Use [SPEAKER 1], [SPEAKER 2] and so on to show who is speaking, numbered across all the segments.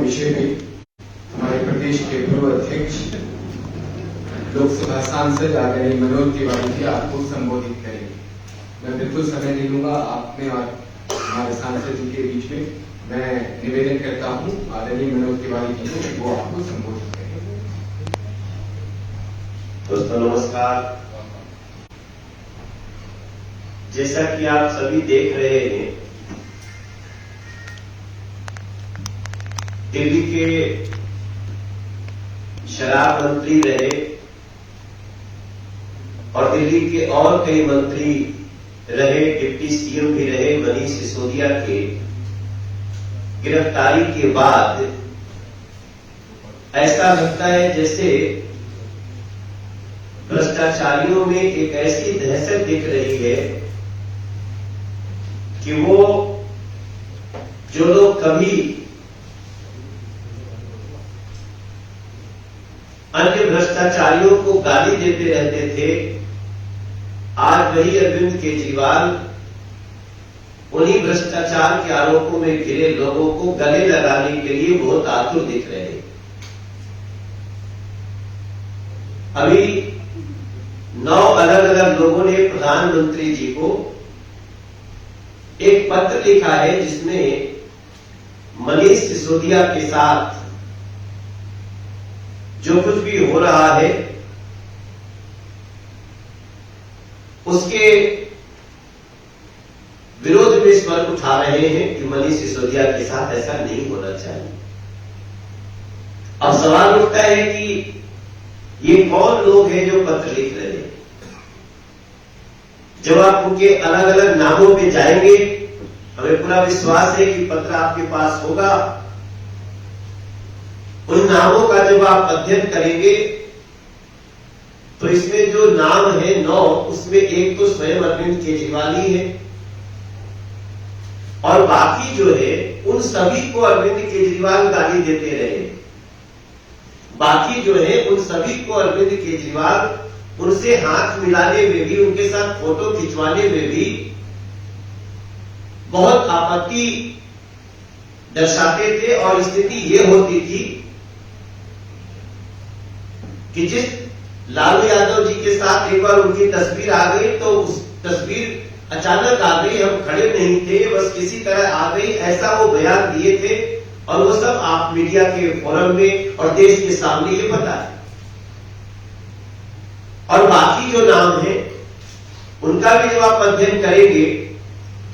[SPEAKER 1] विषय पे हमारे प्रदेश के पूर्व अध्यक्ष लोकसभा सांसद आदरणीय मनोज तिवारी जी आपको संबोधित करेंगे। मैं बिल्कुल समय नहीं लूंगा आप में और हमारे सांसद जी के बीच में। मैं निवेदन करता हूं आदरणीय मनोज तिवारी जी को, वो आपको संबोधित करेंगे।
[SPEAKER 2] दोस्तों नमस्कार। जैसा कि आप सभी देख रहे हैं, दिल्ली के शराब मंत्री रहे और दिल्ली के और कई मंत्री रहे, डिप्टी सीएम भी रहे, मनीष सिसोदिया के गिरफ्तारी के बाद ऐसा लगता है जैसे भ्रष्टाचारियों में एक ऐसी दहशत दिख रही है कि वो जो लोग कभी अन्य भ्रष्टाचारियों को गाली देते रहते थे, आज वही अरविंद केजरीवाल उन्हीं भ्रष्टाचार के आरोपों में घिरे लोगों को गले लगाने के लिए बहुत आतुर दिख रहे हैं। अभी 9 अलग अलग लोगों ने प्रधानमंत्री जी को एक पत्र लिखा है जिसमें मनीष सिसोदिया के साथ जो कुछ भी हो रहा है उसके विरोध में स्वर उठा रहे हैं कि मनीष सिसोदिया के साथ ऐसा नहीं होना चाहिए। अब सवाल उठता है कि ये कौन लोग हैं जो पत्र लिख रहे हैं। जब आप उनके अलग अलग नामों पे जाएंगे, हमें पूरा विश्वास है कि पत्र आपके पास होगा। उन नामों का जब आप अध्ययन करेंगे तो इसमें जो नाम है 9, उसमें एक तो स्वयं अरविंद केजरीवाल ही है और बाकी जो है उन सभी को अरविंद केजरीवाल गाली देते रहे। बाकी जो है उन सभी को अरविंद केजरीवाल उनसे हाथ मिलाने में भी, उनके साथ फोटो खिंचवाने में भी बहुत आपत्ति दर्शाते थे। और स्थिति ये होती थी कि जिस लालू यादव जी के साथ एक बार उनकी तस्वीर आ गई तो उस तस्वीर अचानक आ गई, हम खड़े नहीं थे, बस किसी तरह आ गई, ऐसा वो बयान दिए थे। और वो सब आप मीडिया के फोरम में और देश के सामने ये पता है। और बाकी जो नाम है उनका भी जब आप अध्ययन करेंगे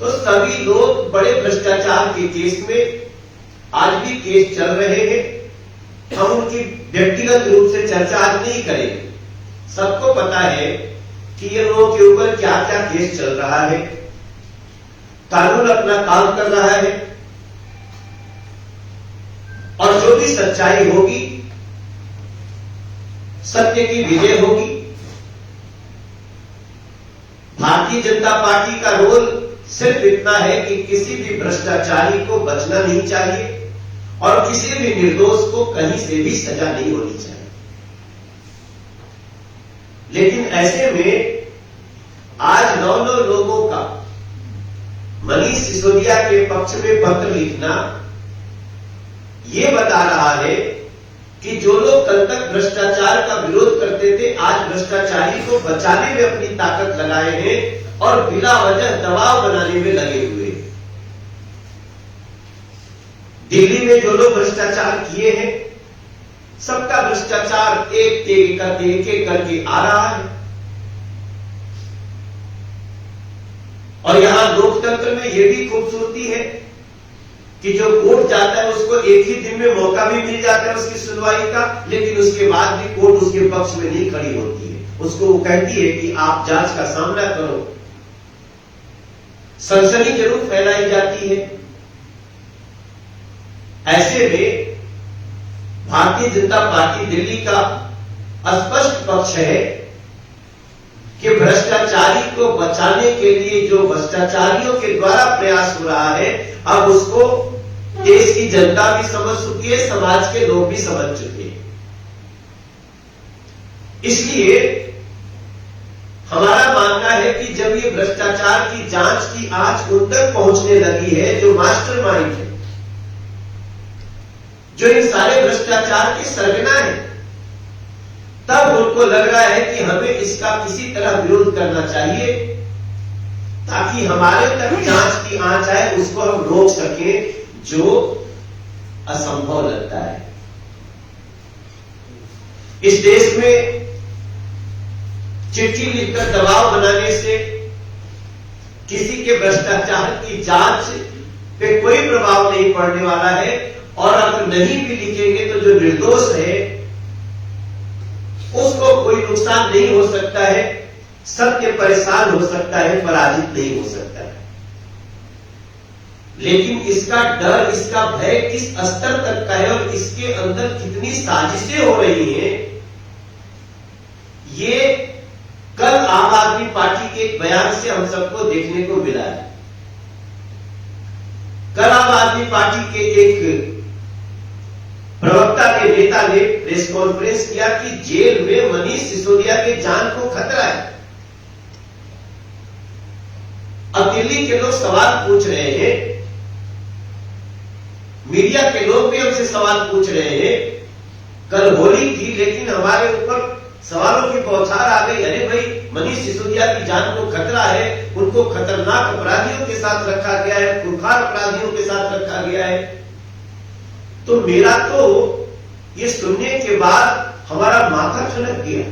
[SPEAKER 2] तो सभी लोग बड़े भ्रष्टाचार के केस में आज भी केस चल रहे हैं। हम उनकी व्यक्तिगत रूप से चर्चा आज नहीं करेंगे। सबको पता है कि ये लोगों के ऊपर क्या क्या केस चल रहा है। कानून अपना काम कर रहा है और जो भी सच्चाई होगी, सत्य की विजय होगी। भारतीय जनता पार्टी का रोल सिर्फ इतना है कि किसी भी भ्रष्टाचारी को बचना नहीं चाहिए और किसी भी निर्दोष को कहीं से भी सजा नहीं होनी चाहिए। लेकिन ऐसे में आज 9 लोगों का मनीष सिसोदिया के पक्ष में पत्र लिखना यह बता रहा है कि जो लोग कल तक भ्रष्टाचार का विरोध करते थे, आज भ्रष्टाचारी को बचाने में अपनी ताकत लगाए हैं और बिना वजह दबाव बनाने में लगे हुए हैं। दिल्ली में जो लोग भ्रष्टाचार किए हैं, सबका भ्रष्टाचार एक एक करके आ रहा है। और यहां लोकतंत्र में यह भी खूबसूरती है कि जो कोर्ट जाता है उसको एक ही दिन में मौका भी मिल जाता है उसकी सुनवाई का, लेकिन उसके बाद भी कोर्ट उसके पक्ष में नहीं खड़ी होती है। उसको वो कहती है कि आप जांच का सामना करो। सनसनी जरूर फैलाई जाती है। ऐसे में भारतीय जनता पार्टी दिल्ली का स्पष्ट पक्ष है कि भ्रष्टाचारी को बचाने के लिए जो भ्रष्टाचारियों के द्वारा प्रयास हो रहा है, अब उसको देश की जनता भी समझ चुकी है, समाज के लोग भी समझ चुके हैं। इसलिए हमारा मानना है कि जब ये भ्रष्टाचार की जांच की आंच उन तक पहुंचने लगी है जो मास्टरमाइंड है, जो इन सारे भ्रष्टाचार के सरगना है, तब उनको लग रहा है कि हमें इसका किसी तरह विरोध करना चाहिए ताकि हमारे तक जांच की आंच आए, उसको हम रोक सकें, जो असंभव लगता है। इस देश में चिट्ठी लिखकर दबाव बनाने से किसी के भ्रष्टाचार की जांच पे कोई प्रभाव नहीं पड़ने वाला है, और अगर नहीं भी लिखेंगे तो जो निर्दोष है उसको कोई नुकसान नहीं हो सकता है, सत्य परेशान हो सकता है, पराजित नहीं हो सकता है। लेकिन इसका डर, इसका भय किस स्तर तक का है और इसके अंदर कितनी साजिशें हो रही हैं, ये कल आम आदमी पार्टी के एक बयान से हम सबको देखने को मिला है। कल आम आदमी पार्टी के एक प्रवक्ता के नेता ने प्रेस कॉन्फ्रेंस किया कि जेल में मनीष सिसोदिया के जान को खतरा है। अब दिल्ली के लोग सवाल पूछ रहे हैं, मीडिया के लोग भी हमसे सवाल पूछ रहे हैं। कल होली थी लेकिन हमारे ऊपर सवालों की बौछार आ गई। अरे भाई, मनीष सिसोदिया की जान को खतरा है, उनको खतरनाक अपराधियों के साथ रखा गया है, खूंखार अपराधियों के साथ रखा गया है। तो मेरा तो ये सुनने के बाद हमारा माथा ठनक गया।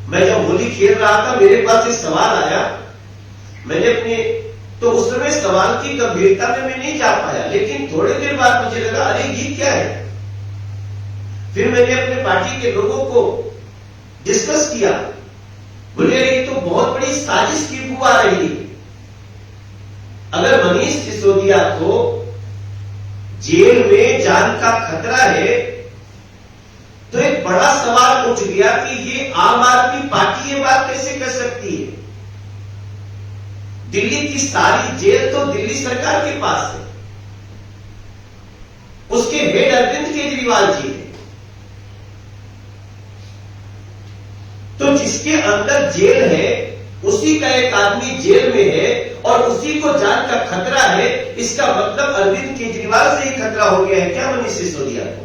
[SPEAKER 2] मैं जब होली खेल रहा था, मेरे पास एक सवाल आया, मैंने अपने तो उस समय सवाल की गंभीरता में मैं नहीं जा पाया, लेकिन थोड़ी देर बाद मुझे लगा अरे ये क्या है। फिर मैंने अपने पार्टी के लोगों को डिस्कस किया, बोले ये तो बहुत बड़ी साजिश की बू आ रही है। अगर मनीष सिसोदिया को जेल में जान का खतरा है तो एक बड़ा सवाल उठ गया कि ये आम आदमी पार्टी ये बात कैसे कर सकती है। दिल्ली की सारी जेल तो दिल्ली सरकार के पास है, उसके हेड अरविंद केजरीवाल जी है। तो जिसके अंदर जेल है उसी का एक आदमी जेल में है और उसी को जान का खतरा है, इसका मतलब अरविंद केजरीवाल से ही खतरा हो गया है क्या मनीष सिसोदिया को।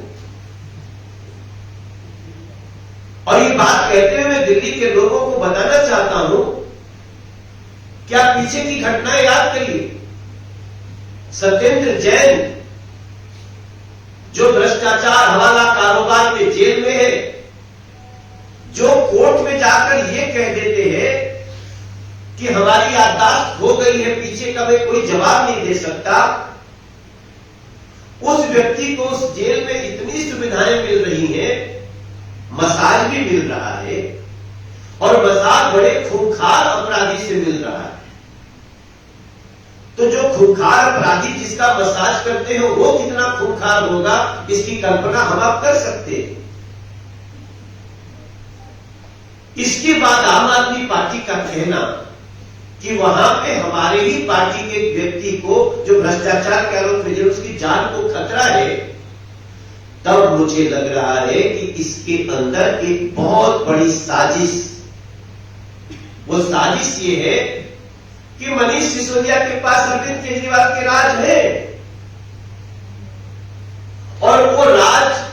[SPEAKER 2] और ये बात कहते हुए मैं दिल्ली के लोगों को बताना चाहता हूं, क्या पीछे की घटनाएं याद करिए। सत्येंद्र जैन जो भ्रष्टाचार हवाला कारोबार में जेल में है, जो कोर्ट में जाकर ये कह देते हैं कि हमारी याददाश्त खो गई है, पीछे का मैं कोई जवाब नहीं दे सकता, उस व्यक्ति को उस जेल में इतनी सुविधाएं मिल रही हैं, मसाज भी मिल रहा है और मसाज बड़े खूंखार अपराधी से मिल रहा है। तो जो खूंखार अपराधी जिसका मसाज करते हो वो कितना खूंखार होगा, इसकी कल्पना हम आप कर सकते हैं। इसके बाद आम आदमी पार्टी का कहना कि वहां पे हमारे ही पार्टी के एक व्यक्ति को जो भ्रष्टाचार के आरोप में उसकी जान को खतरा है, तब मुझे लग रहा है कि इसके अंदर एक बहुत बड़ी साजिश, वो साजिश ये है कि मनीष सिसोदिया के पास अरविंद केजरीवाल के राज है और वो राज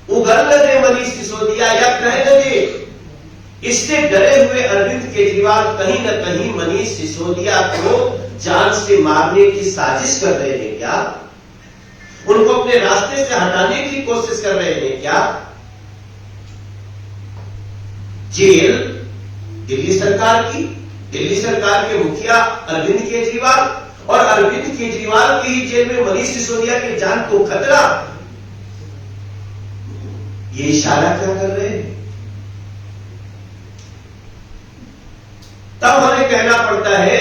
[SPEAKER 2] उगल न दे मनीष सिसोदिया या कह न दे, इससे डरे हुए अरविंद केजरीवाल कहीं न कहीं मनीष सिसोदिया को जान से मारने की साजिश कर रहे हैं क्या, उनको अपने रास्ते से हटाने की कोशिश कर रहे हैं क्या। जेल दिल्ली सरकार की, दिल्ली सरकार के मुखिया अरविंद केजरीवाल और अरविंद केजरीवाल की ही जेल में मनीष सिसोदिया की जान को खतरा, ये इशारा क्या कर रहे हैं। तब हमें कहना पड़ता है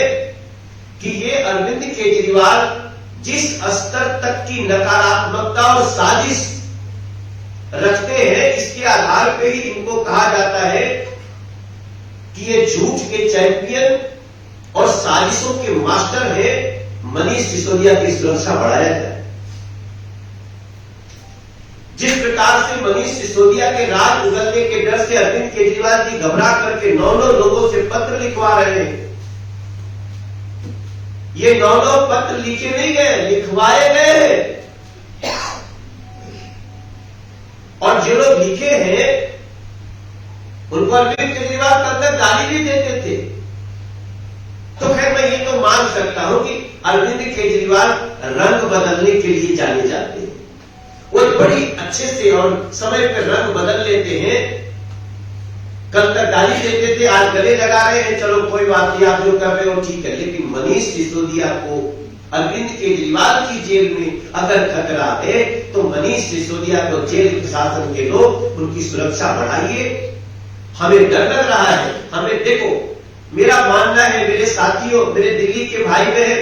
[SPEAKER 2] कि ये अरविंद केजरीवाल जिस स्तर तक की नकारात्मकता और साजिश रखते हैं, इसके आधार पर ही इनको कहा जाता है कि ये झूठ के चैंपियन और साजिशों के मास्टर है। मनीष सिसोदिया की सुरक्षा बढ़ाया जाए। जिस प्रकार से मनीष सिसोदिया के राज उगलने के डर से अरविंद केजरीवाल जी घबरा करके 9 लोगों से पत्र लिखवा रहे हैं, ये 9 पत्र लिखे नहीं गए, लिखवाए गए हैं। और जो लोग लिखे हैं उनको अरविंद केजरीवाल कल तक गाली भी देते थे। तो खैर मैं ये तो मान सकता हूं कि अरविंद केजरीवाल रंग बदलने के लिए जाने जाते हैं। वो बड़ी अच्छे से और समय पर रंग बदल लेते हैं। कल तक गाली देते थे, आज गले लगा रहे हैं, चलो कोई बात नहीं, आप जो कर रहे हो ठीक है। लेकिन मनीष सिसोदिया को अरविंद केजरीवाल की जेल में अगर खतरा है तो मनीष सिसोदिया को जेल प्रशासन के लोग उनकी सुरक्षा बढ़ाइए। हमें डर लग रहा है। हमें देखो, मेरा मानना है, मेरे साथियों, मेरे दिल्ली के भाई बहन,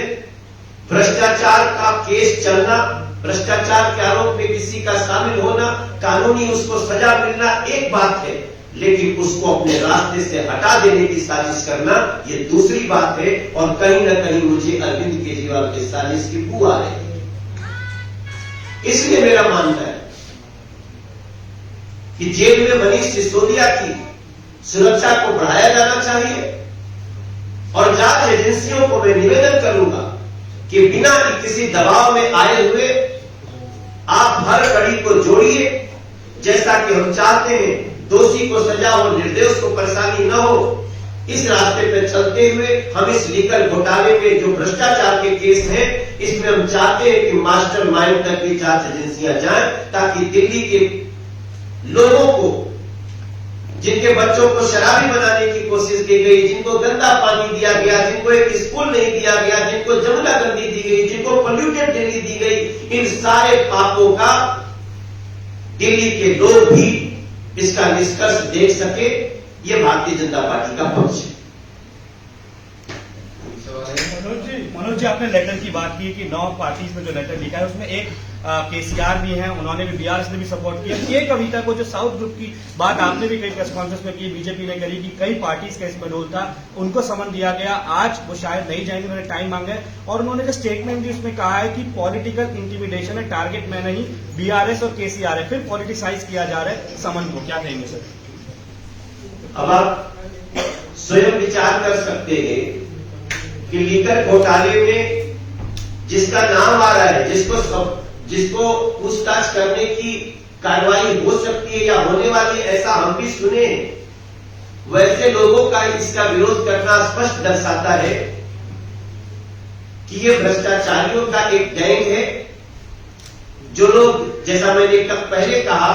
[SPEAKER 2] भ्रष्टाचार का केस चलना, भ्रष्टाचार के आरोप में किसी का शामिल होना, कानूनी उसको सजा मिलना एक बात है, लेकिन उसको अपने रास्ते से हटा देने की साजिश करना ये दूसरी बात है। और कहीं ना कहीं मुझे अरविंद केजरीवाल की साजिश की बू आ रही है। इसलिए मेरा मानना है कि जेल में मनीष सिसोदिया की सुरक्षा को बढ़ाया जाना चाहिए। और जांच एजेंसियों को मैं निवेदन करूंगा कि बिना किसी दबाव में आए हुए आप हर कड़ी को जोड़िए। जैसा कि हम चाहते हैं दोषी को सजा हो, निर्दोष को परेशानी न हो, इस रास्ते पे चलते हुए हम इस लीकर घोटाले में जो भ्रष्टाचार के केस हैं, इसमें हम चाहते हैं कि मास्टरमाइंड तक की जांच एजेंसियां जाएं, ताकि दिल्ली के लोगों को, जिनके बच्चों को शराबी बनाने की कोशिश की गई, जिनको गंदा पानी दिया गया, जिनको एक स्कूल नहीं दिया गया, जिनको जमुना गंदी दी गई, जिनको पोल्यूटेड दिल्ली दी गई, इन सारे पापों का दिल्ली के लोग भी इसका निष्कर्ष देख सके। ये भारतीय जनता पार्टी का पक्ष है।
[SPEAKER 3] मनोज जी, आपने लेटर की बात की कि 9 पार्टीज में जो लेटर लिखा है उसमें एक केसीआर भी हैं, उन्होंने भी, बीआरएस ने भी सपोर्ट किया। ये कविता को जो साउथ ग्रुप की बात आपने भी कई प्रेस कॉन्फ्रेंस में की, बीजेपी ने करी कि कई पार्टीज का इसमें रोल था, उनको समन दिया गया। आज वो शायद नहीं जाएंगे, उन्होंने टाइम मांगा है। और उन्होंने जो स्टेटमेंट दी उसमें कहा है कि पॉलिटिकल इंटिमिडेशन है, टारगेट मैं नहीं, बीआरएस और केसीआर है, फिर पॉलिटिसाइज किया जा रहा है समन को। क्या कहेंगे सर?
[SPEAKER 2] अब आप स्वयं विचार कर सकते हैं कि लीकर घोटाले में जिसका नाम आ रहा है, जिसको पूछताछ करने की कार्रवाई हो सकती है या होने वाली है, ऐसा हम भी सुने हैं। वैसे लोगों का इसका विरोध करना स्पष्ट दर्शाता है कि ये भ्रष्टाचारियों का एक गैंग है। जो लोग, जैसा मैंने पहले कहा,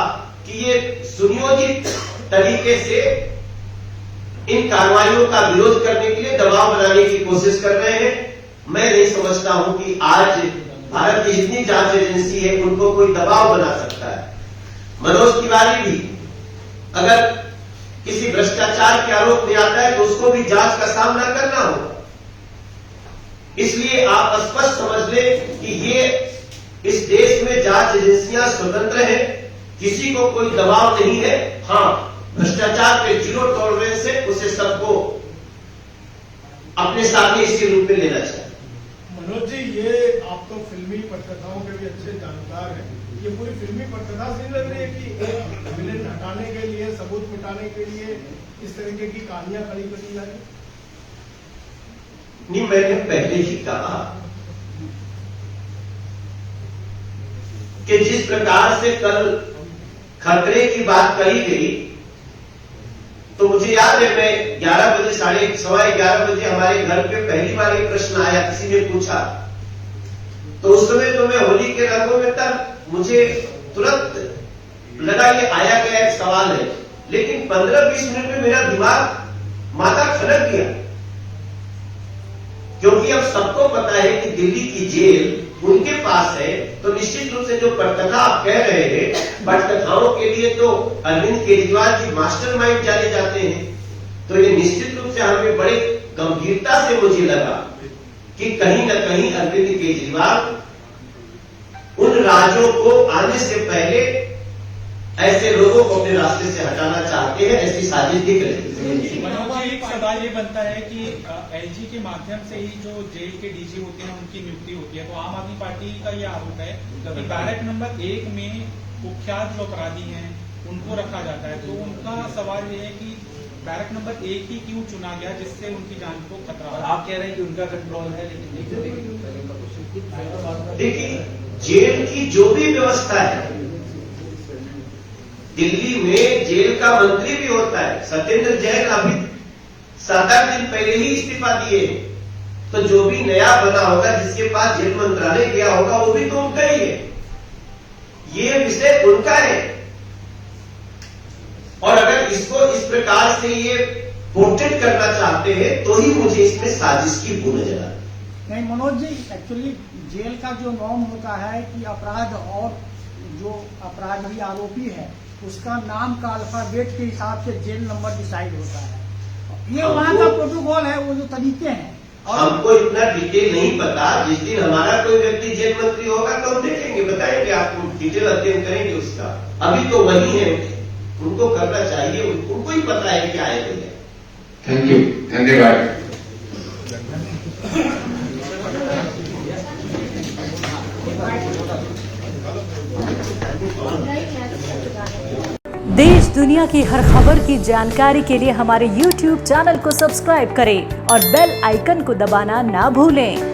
[SPEAKER 2] कि ये सुनियोजित तरीके से इन कार्रवाइयों का विरोध करने के लिए दबाव बनाने की कोशिश कर रहे हैं। मैं नहीं समझता हूं कि आज भारत की जितनी जांच एजेंसी है उनको कोई दबाव बना सकता है। मनोज तिवारी भी अगर किसी भ्रष्टाचार के आरोप में आता है तो उसको भी जांच का सामना करना होगा। इसलिए आप स्पष्ट समझ लें कि ये इस देश में जांच एजेंसियां स्वतंत्र हैं, किसी को कोई दबाव नहीं है। हां, भ्रष्टाचार पे 0 टॉलरेंस है, उसे सबको अपने सामने इसी रूप में लेना चाहिए।
[SPEAKER 4] मनोज जी, ये आप तो फिल्मी पटकथाओं के भी अच्छे जानकार हैं। ये पूरी फिल्मी पटकथा से लग रही है कि एक विलेन हटाने के लिए, सबूत मिटाने के लिए इस तरीके की कहानियां खड़ी करी जाए।
[SPEAKER 2] नहीं, मैंने पहले ही कहा कि जिस प्रकार से कल खतरे की बात कही गई, तो मुझे याद है मैं 11 बजे, 11:15 बजे हमारे घर पे पहली बार एक प्रश्न आया, किसी ने पूछा। तो उस समय तो मैं होली के रंगों में था, मुझे तुरंत लगा ये आया गया एक सवाल है। लेकिन 15-20 मिनट में मेरा दिमाग माथा खनक गया, क्योंकि अब सबको पता है कि दिल्ली की जेल उनके पास है। तो निश्चित रूप से जो पटकथा आप कह रहे हैं, पटकथाओं के लिए तो अरविंद केजरीवाल जी मास्टरमाइंड जाने जाते हैं। तो ये निश्चित रूप से हमें बड़े गंभीरता से मुझे लगा कि कहीं न कहीं अरविंद केजरीवाल उन राजों को आने से पहले ऐसे लोगों को अपने रास्ते से हटाना चाहते हैं, ऐसी साजिश दिख रही है।
[SPEAKER 5] मनोज जी, एक सवाल ये बनता है कि एलजी के माध्यम से ही जो जेल के डीजी होते हैं उनकी नियुक्ति होती है। तो आम आदमी पार्टी का ये आरोप है कि बैरक नंबर 1 में कुख्यात जो अपराधी हैं उनको रखा जाता है। तो उनका सवाल ये है कि बैरक नंबर 1 ही क्यों चुना गया जिससे उनकी जान को खतरा
[SPEAKER 6] और
[SPEAKER 5] है?
[SPEAKER 6] आप कह रहे हैं कि उनका कंट्रोल है, लेकिन नहीं चलेगी।
[SPEAKER 2] देखिए, जेल की जो भी व्यवस्था है, दिल्ली में जेल का मंत्री भी होता है, सत्येंद्र जैन अभी 7-8 दिन पहले ही इस्तीफा दिए हैं। तो जो भी नया बना होगा, जिसके पास जेल मंत्रालय गया होगा, वो भी तो उनका ही है। ये विषय उनका है। और अगर इसको इस प्रकार से ये पोर्ट्रेट करना चाहते हैं, तो ही मुझे इसमें साजिश की बू नजर आती है।
[SPEAKER 7] नहीं मनोज जी, एक्चुअली जेल का जो नॉर्म होता है कि अपराध और जो अपराधी आरोपी है उसका नाम का अल्फाबेट के हिसाब से जेल नंबर डिसाइड होता है। ये वहाँ का प्रोटोकॉल है, वो जो तरीके हैं। और
[SPEAKER 2] हमको इतना डिटेल नहीं पता। जिस दिन हमारा कोई व्यक्ति जेल मंत्री होगा तो हम देखेंगे, बताएंगे आपको, डिटेल अध्ययन करेंगे उसका। अभी तो वही है, उनको करना चाहिए, उनको ही पता है क्या है।
[SPEAKER 1] थैंक यू, धन्यवाद।
[SPEAKER 8] देश दुनिया की हर खबर की जानकारी के लिए हमारे YouTube चैनल को सब्सक्राइब करें और बेल आइकन को दबाना ना भूलें।